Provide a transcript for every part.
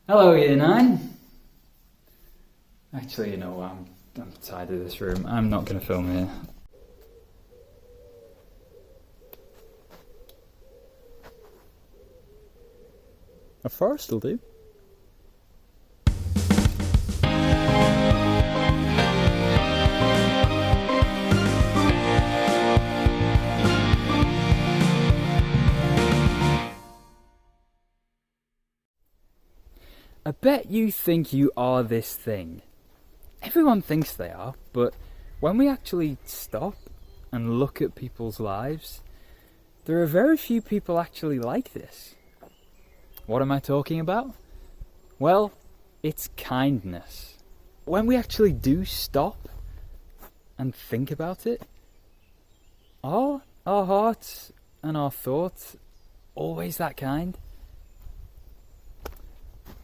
Hello, Year 9. Actually, you know what? I'm tired of this room. I'm not going to film here. A forest will do. I bet you think you are this thing. Everyone thinks they are, but when we actually stop and look at people's lives, there are very few people actually like this. What am I talking about? Well, it's kindness. When we actually do stop and think about it, are our hearts and our thoughts always that kind?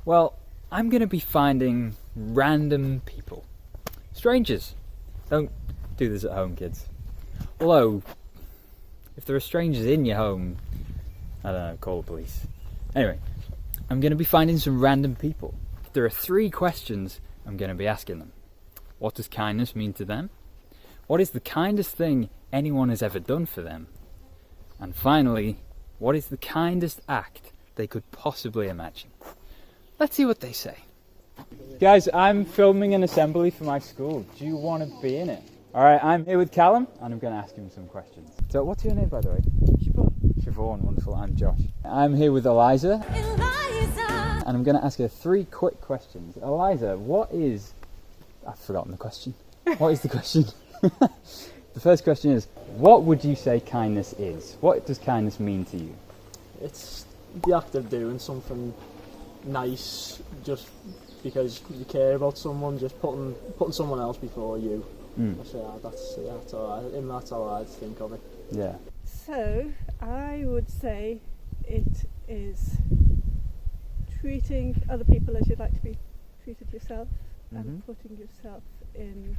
Well, I'm going to be finding random people. Strangers. Don't do this at home, kids. Although, if there are strangers in your home, I don't know, call the police. Anyway, I'm going to be finding some random people. There are 3 questions I'm going to be asking them. What does kindness mean to them? What is the kindest thing anyone has ever done for them? And finally, what is the kindest act they could possibly imagine? Let's see what they say. Guys, I'm filming an assembly for my school. Do you want to be in it? Alright, I'm here with Callum, and I'm going to ask him some questions. So, what's your name, by the way? Siobhan, wonderful. I'm Josh. I'm here with Eliza. And I'm going to ask her 3 quick questions. Eliza, I've forgotten the question. What is the question? The first question is, what would you say kindness is? What does kindness mean to you? It's the act of doing something nice just because you care about someone, just putting someone else before you. That's how I think of it. Yeah. So I would say it is treating other people as you'd like to be treated yourself, and putting yourself in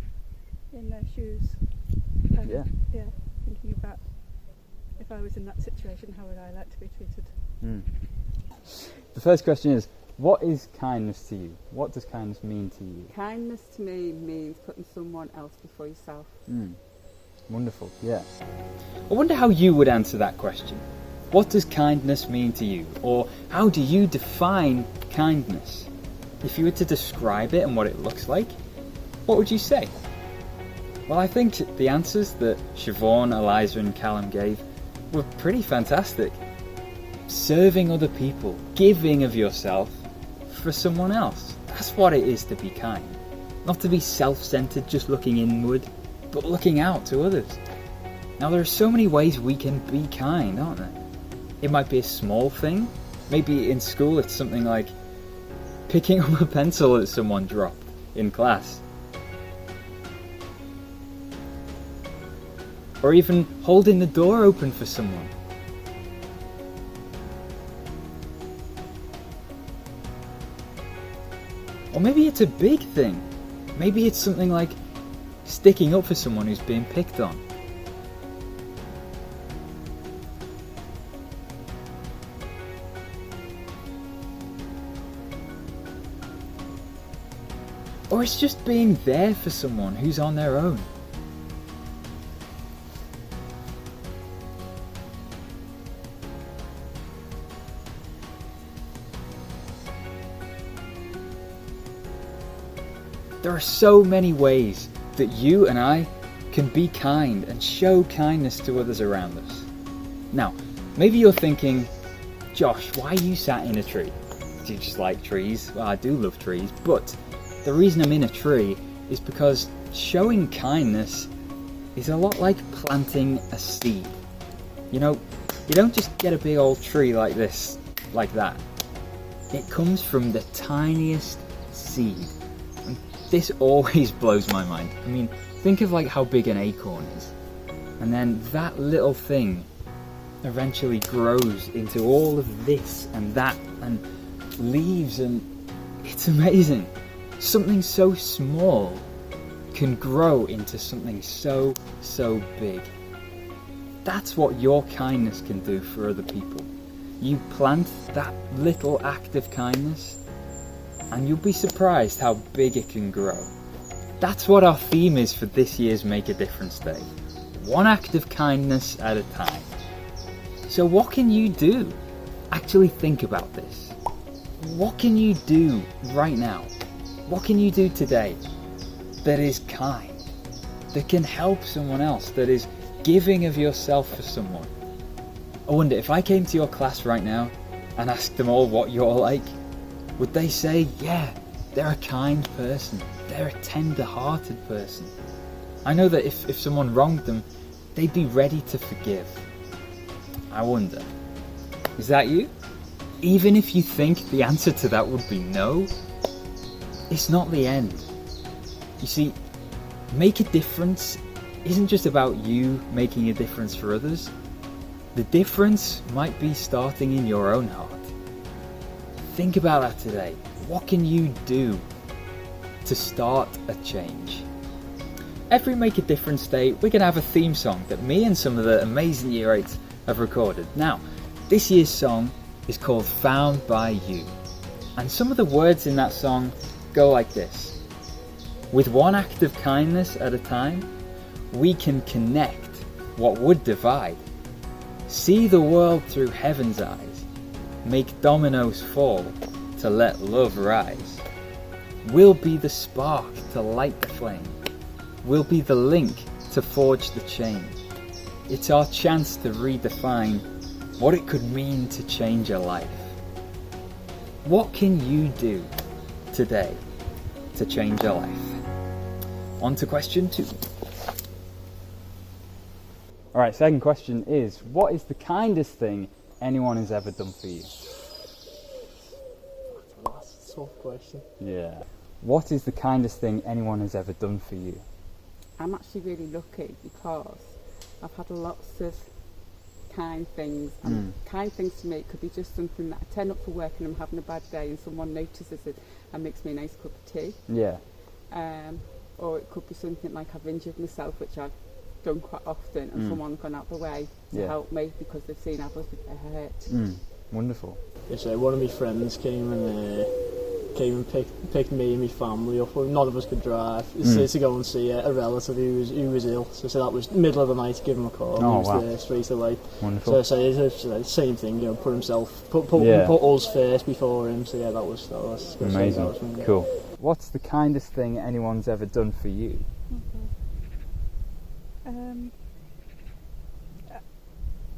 their shoes. And, thinking about, if I was in that situation, how would I like to be treated? The first question is, what is kindness to you? What does kindness mean to you? Kindness to me means putting someone else before yourself. Wonderful, yeah. I wonder how you would answer that question. What does kindness mean to you? Or how do you define kindness? If you were to describe it and what it looks like, what would you say? Well, I think the answers that Siobhan, Eliza and Callum gave were pretty fantastic. Serving other people, giving of yourself for someone else. That's what it is to be kind. Not to be self-centered, just looking inward, but looking out to others. Now, there are so many ways we can be kind, aren't there? It might be a small thing. Maybe in school it's something like picking up a pencil that someone dropped in class. Or even holding the door open for someone. Or maybe it's a big thing. Maybe it's something like sticking up for someone who's being picked on. Or it's just being there for someone who's on their own. There are so many ways that you and I can be kind and show kindness to others around us. Now, maybe you're thinking, Josh, why are you sat in a tree? Do you just like trees? Well, I do love trees, but the reason I'm in a tree is because showing kindness is a lot like planting a seed. You know, you don't just get a big old tree like this, like that. It comes from the tiniest seed. This always blows my mind. I mean, think of like how big an acorn is. And then that little thing eventually grows into all of this and that and leaves, and it's amazing. Something so small can grow into something so big. That's what your kindness can do for other people. You plant that little act of kindness, and you'll be surprised how big it can grow. That's what our theme is for this year's Make a Difference Day. One act of kindness at a time. So what can you do? Actually think about this. What can you do right now? What can you do today that is kind, that can help someone else, that is giving of yourself for someone? I wonder, if I came to your class right now and asked them all what you're like, would they say, yeah, they're a kind person, they're a tender-hearted person? I know that if someone wronged them, they'd be ready to forgive. I wonder, is that you? Even if you think the answer to that would be no, it's not the end. You see, make a difference isn't just about you making a difference for others. The difference might be starting in your own heart. Think about that today. What can you do to start a change? Every Make a Difference Day, we're going to have a theme song that me and some of the amazing Year 8s have recorded. Now, this year's song is called Found by You. And some of the words in that song go like this. With one act of kindness at a time, we can connect what would divide. See the world through heaven's eyes. Make dominoes fall to let love rise. We'll be the spark to light the flame. We'll be the link to forge the chain. It's our chance to redefine what it could mean to change a life. What can you do today to change a life? On to question 2. Alright, second question is, what is the kindest thing anyone has ever done for you? That's a tough question. Yeah. What is the kindest thing anyone has ever done for you? I'm actually really lucky because I've had lots of kind things. And kind things to me, it could be just something that I turn up for work and I'm having a bad day and someone notices it and makes me a nice cup of tea. Yeah. Or it could be something like I've injured myself, which I've done quite often, and someone's gone out the way to help me because they've seen I was hurt. Wonderful. Yes, one of my friends came and picked me and my family up. None of us could drive. To go and see a relative who was ill. So that was middle of the night to give him a call. He was there straight away. Wonderful. So it's the same thing. Put us first before him. So that was amazing. That was cool. What's the kindest thing anyone's ever done for you?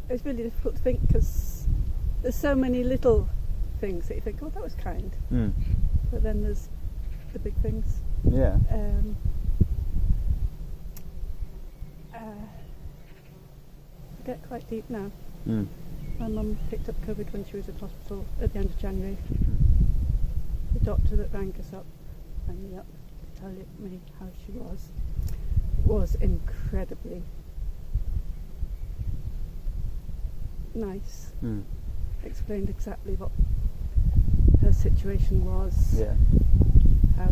It's really difficult to think because there's so many little things that you think, oh, that was kind. But then there's the big things. Yeah. Get quite deep now. My mum picked up COVID when she was in hospital at the end of January. The doctor that rang us up, rang me up to tell me how she was incredibly nice. Explained exactly what her situation was. Yeah. How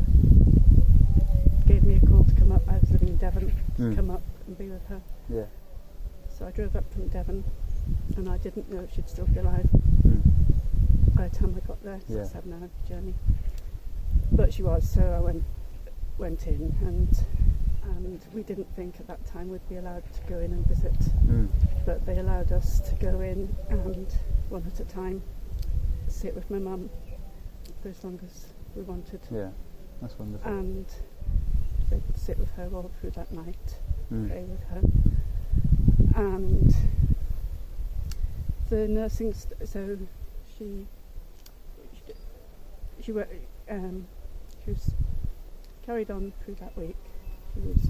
gave me a call to come up. I was living in Devon, to come up and be with her. Yeah. So I drove up from Devon, and I didn't know if she'd still be alive by the time I got there. So it's a 7-hour journey. But she was, so I went in, and we didn't think at that time we'd be allowed to go in and visit. But they allowed us to go in and one at a time sit with my mum for as long as we wanted. Yeah, that's wonderful. And they could sit with her all through that night, pray with her. And the nursing, so she was carried on through that week. She was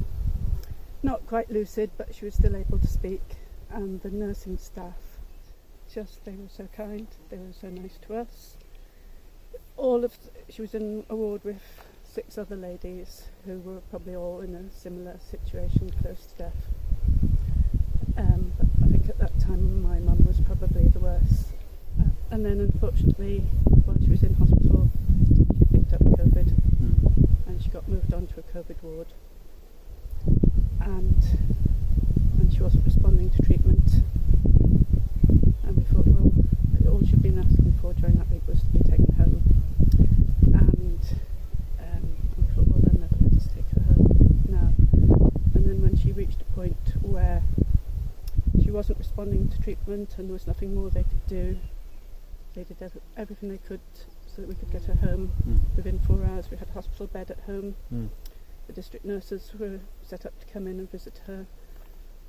not quite lucid, but she was still able to speak. And the nursing staff, they were so kind, they were so nice to us. She was in a ward with 6 other ladies who were probably all in a similar situation, close to death. But I think at that time my mum was probably the worst. And then unfortunately, while she was in hospital, she picked up COVID and she got moved on to a COVID ward. And she wasn't responding to treatment. And we thought, well, all she'd been asking for during that week was to be taken home. And wasn't responding to treatment and there was nothing more they could do. They did everything they could so that we could get her home within 4 hours. We had a hospital bed at home. The district nurses were set up to come in and visit her,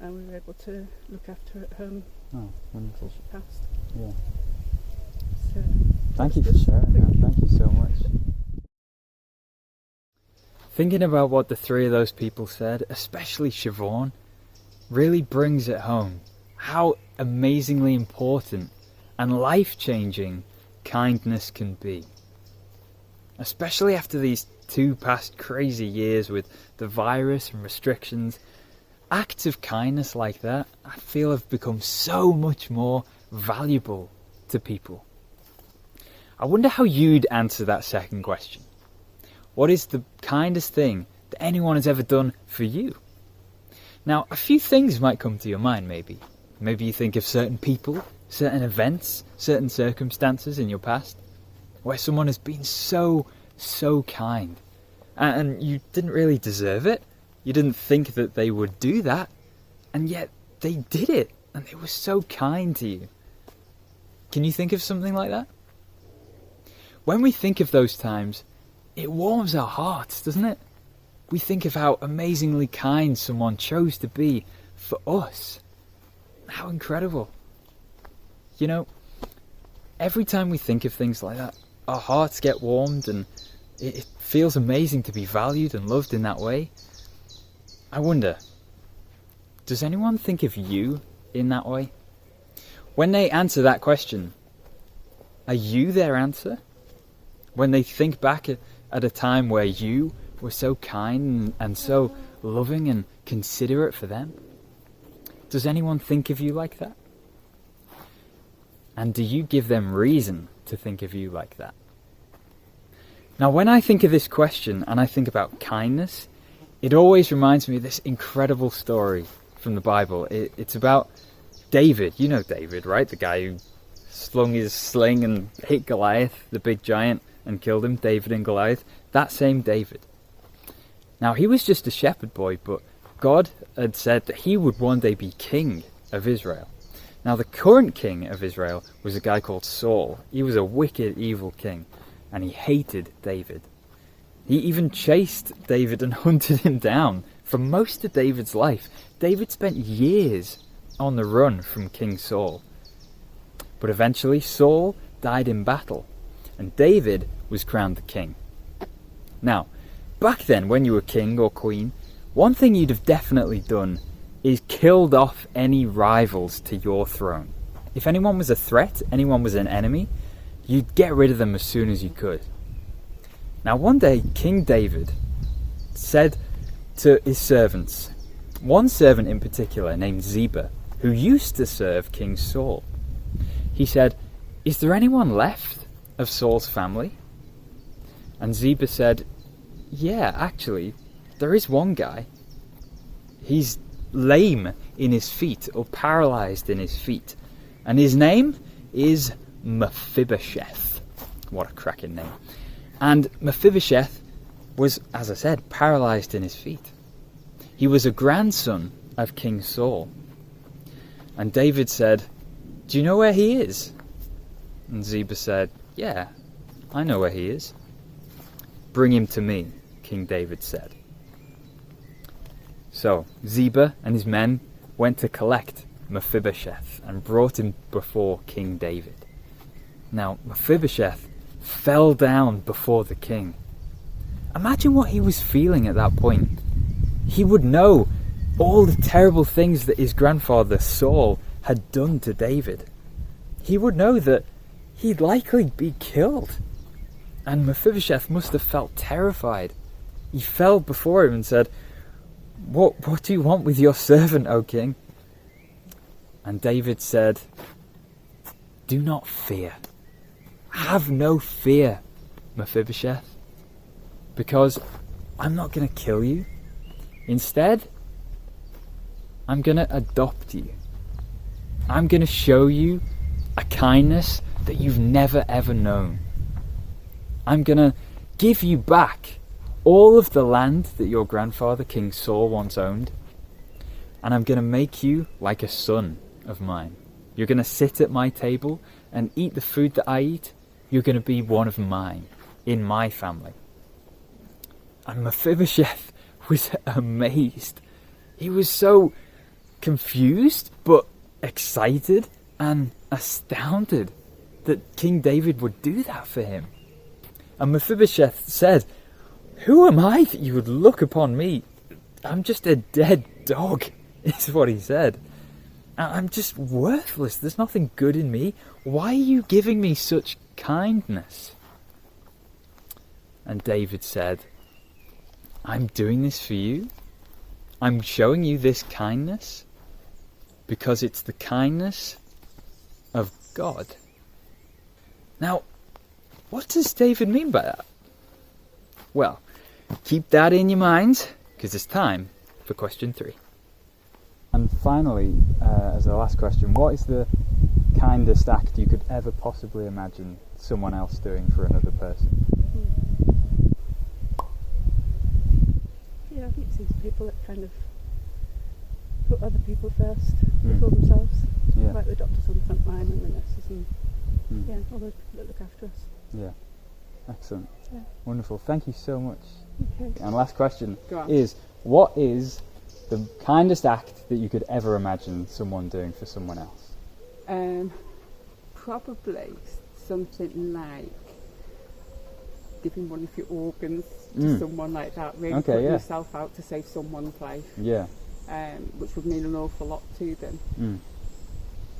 and we were able to look after her at home. Oh, wonderful. She passed. Yeah. So Thank you for sharing that. Thank you so much. Thinking about what the three of those people said, especially Siobhan, really brings it home how amazingly important and life-changing kindness can be. Especially after these 2 past crazy years with the virus and restrictions, acts of kindness like that, I feel, have become so much more valuable to people. I wonder how you'd answer that second question. What is the kindest thing that anyone has ever done for you? Now, a few things might come to your mind, maybe. Maybe you think of certain people, certain events, certain circumstances in your past, where someone has been so kind. And you didn't really deserve it. You didn't think that they would do that. And yet they did it. And they were so kind to you. Can you think of something like that? When we think of those times, it warms our hearts, doesn't it? We think of how amazingly kind someone chose to be for us. How incredible. You know, every time we think of things like that, our hearts get warmed and it feels amazing to be valued and loved in that way. I wonder, does anyone think of you in that way? When they answer that question, are you their answer? When they think back at a time where you were so kind and so loving and considerate for them, does anyone think of you like that? And do you give them reason to think of you like that? Now, when I think of this question and I think about kindness, it always reminds me of this incredible story from the Bible. It's about David. You know David, right? The guy who slung his sling and hit Goliath, the big giant, and killed him, David and Goliath. That same David. Now, he was just a shepherd boy, but God had said that he would one day be king of Israel. Now, the current king of Israel was a guy called Saul. He was a wicked, evil king, and he hated David. He even chased David and hunted him down for most of David's life. David spent years on the run from King Saul. But eventually Saul died in battle, and David was crowned the king. Now, back then, when you were king or queen, one thing you'd have definitely done is killed off any rivals to your throne. If anyone was a threat, anyone was an enemy, you'd get rid of them as soon as you could. Now, one day, King David said to his servants, one servant in particular named Ziba, who used to serve King Saul, he said, "Is there anyone left of Saul's family?" And Ziba said, "Yeah, actually, there is one guy. He's lame in his feet, or paralyzed in his feet, and his name is Mephibosheth." What a cracking name. And Mephibosheth was, as I said, paralyzed in his feet. He was a grandson of King Saul. And David said, "Do you know where he is?" And Ziba said, "Yeah, I know where he is." "Bring him to me," King David said. So Ziba and his men went to collect Mephibosheth and brought him before King David. Now Mephibosheth fell down before the king. Imagine what he was feeling at that point. He would know all the terrible things that his grandfather Saul had done to David. He would know that he'd likely be killed. And Mephibosheth must have felt terrified. He fell before him and said, What do you want with your servant, O king?" And David said, "Do not fear. Have no fear, Mephibosheth, because I'm not going to kill you. Instead, I'm going to adopt you. I'm going to show you a kindness that you've never ever known. I'm going to give you back all of the land that your grandfather, King Saul, once owned. And I'm going to make you like a son of mine. You're going to sit at my table and eat the food that I eat. You're going to be one of mine, in my family. And Mephibosheth was amazed. He was so confused, but excited and astounded that King David would do that for him. And Mephibosheth said, "Who am I that you would look upon me? I'm just a dead dog," is what he said. "I'm just worthless. There's nothing good in me. Why are you giving me such kindness?" And David said, "I'm doing this for you. I'm showing you this kindness because it's the kindness of God." Now, what does David mean by that? Well, keep that in your mind, because it's time for question 3. And finally, as the last question, what is the kindest act you could ever possibly imagine someone else doing for another person? Yeah, I think it seems people that kind of put other people first before themselves. Yeah. Like the doctors on the front line and the nurses and all those people that look after us. Yeah. Excellent. Yeah. Wonderful. Thank you so much. Okay. And last question Go on. is, what is the kindest act that you could ever imagine someone doing for someone else? Probably something like giving one of your organs to someone like that, really Okay, putting yeah. yourself out to save someone's life, Yeah. which would mean an awful lot to them.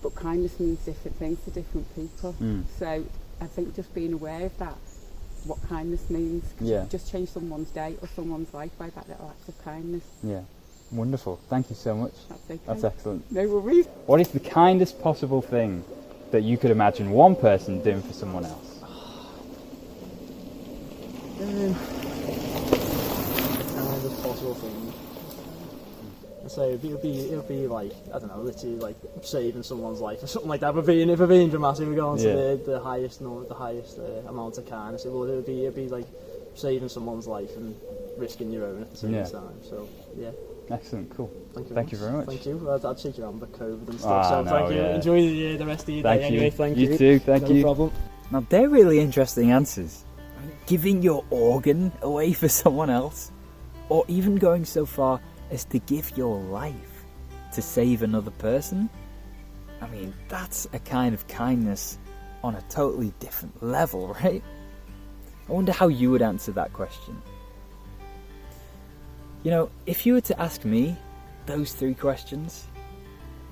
But kindness means different things to different people. So I think just being aware of that, what kindness means, 'cause you Yeah. can just change someone's day or someone's life by that little act of kindness. Yeah. Wonderful. Thank you so much. That's okay. That's excellent. No worries. What is the kindest possible thing that you could imagine one person doing for someone else? Kindest possible thing. So it'll be like, I don't know, literally like saving someone's life or something like that. If we're being dramatic, we're going to the highest amount of kindness. It'd be like saving someone's life and risking your own at the same time. So yeah. Excellent, cool. Thank you very much. Thank you. I'd shake your hand about COVID and stuff. So no, thank you. yeah. Enjoy the rest of your day. Anyway, thank you. You too. Thank you. No problem. Now they're really interesting answers. Giving your organ away for someone else, or even going so far as to give your life to save another person. I mean, that's a kind of kindness on a totally different level, right? I wonder how you would answer that question. You know, if you were to ask me those 3 questions,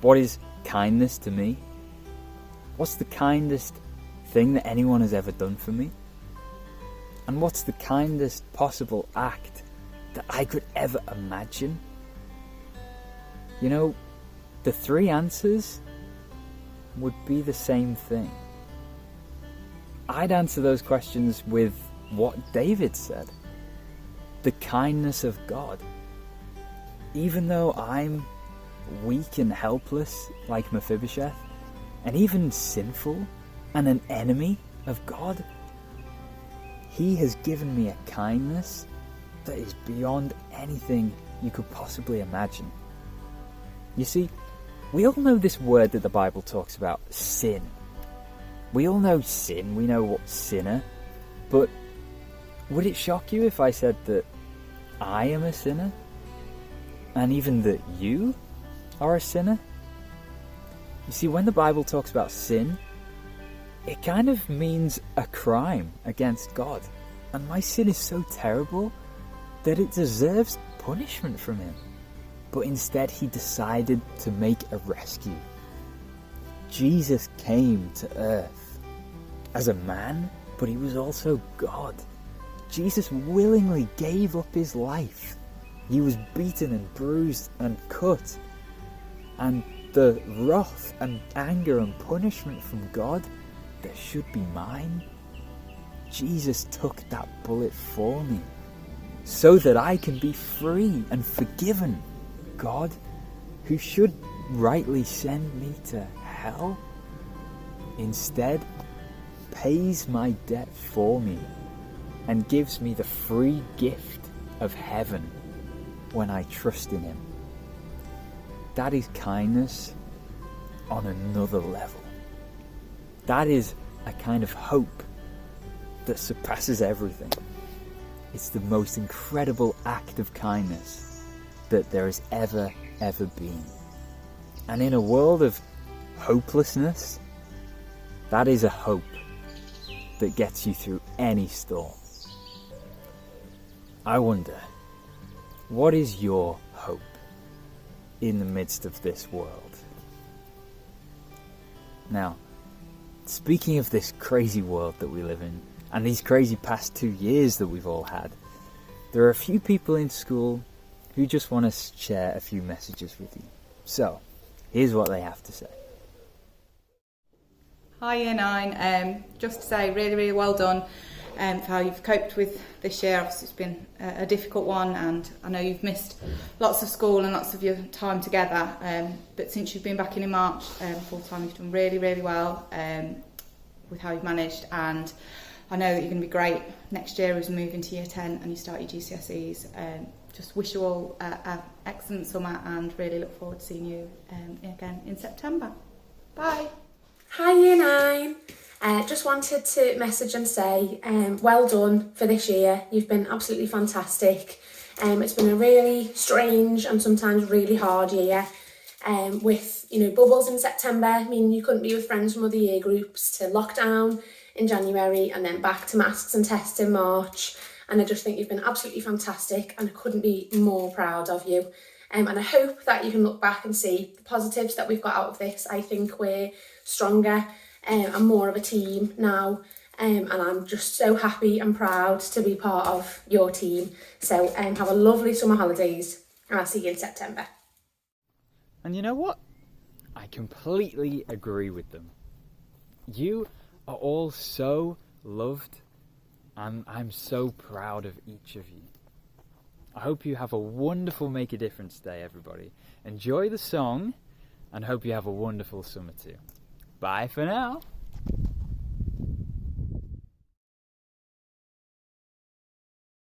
what is kindness to me? What's the kindest thing that anyone has ever done for me? And what's the kindest possible act that I could ever imagine? You know, the 3 answers would be the same thing. I'd answer those questions with what David said. The kindness of God. Even though I'm weak and helpless like Mephibosheth, and even sinful and an enemy of God, He has given me a kindness that is beyond anything you could possibly imagine. You see, we all know this word that the Bible talks about, sin. We all know sin, we know what sinner, but would it shock you if I said that I am a sinner? And even that you are a sinner? You see, when the Bible talks about sin, it kind of means a crime against God. And my sin is so terrible that it deserves punishment from Him. But instead He decided to make a rescue. Jesus came to earth as a man, but He was also God. Jesus willingly gave up His life. He was beaten and bruised and cut. And the wrath and anger and punishment from God that should be mine, Jesus took that bullet for me, so that I can be free and forgiven. God, who should rightly send me to hell, instead pays my debt for me and gives me the free gift of heaven when I trust in Him. That is kindness, on another level. That is a kind of hope that surpasses everything. It's the most incredible act of kindness that there has ever been. And in a world of hopelessness, that is a hope that gets you through any storm. I wonder, what is your hope in the midst of this world? Now, speaking of this crazy world that we live in, and these crazy past 2 years that we've all had, there are a few people in school who just want to share a few messages with you. So, here's what they have to say. Hi Year 9, just to say really well done for how you've coped with this year. Obviously it's been a difficult one, and I know you've missed lots of school and lots of your time together, but since you've been back in March full time, you've done really well with how you've managed, and I know that you're going to be great next year as you move into Year 10 and you start your GCSEs. Just wish you all an excellent summer and really look forward to seeing you again in September. Bye. Hi Year 9, just wanted to message and say well done for this year. You've been absolutely fantastic. It's been a really strange and sometimes really hard year with bubbles in September. I mean, you couldn't be with friends from other year groups, to lockdown in January, and then back to masks and tests in March. And I just think you've been absolutely fantastic, and I couldn't be more proud of you. And I hope that you can look back and see the positives that we've got out of this. I think we're stronger and more of a team now. And I'm just so happy and proud to be part of your team. So have a lovely summer holidays, and I'll see you in September. And you know what? I completely agree with them. You are all so loved, and I'm so proud of each of you. I hope you have a wonderful Make a Difference day, everybody. Enjoy the song, and hope you have a wonderful summer too. Bye for now.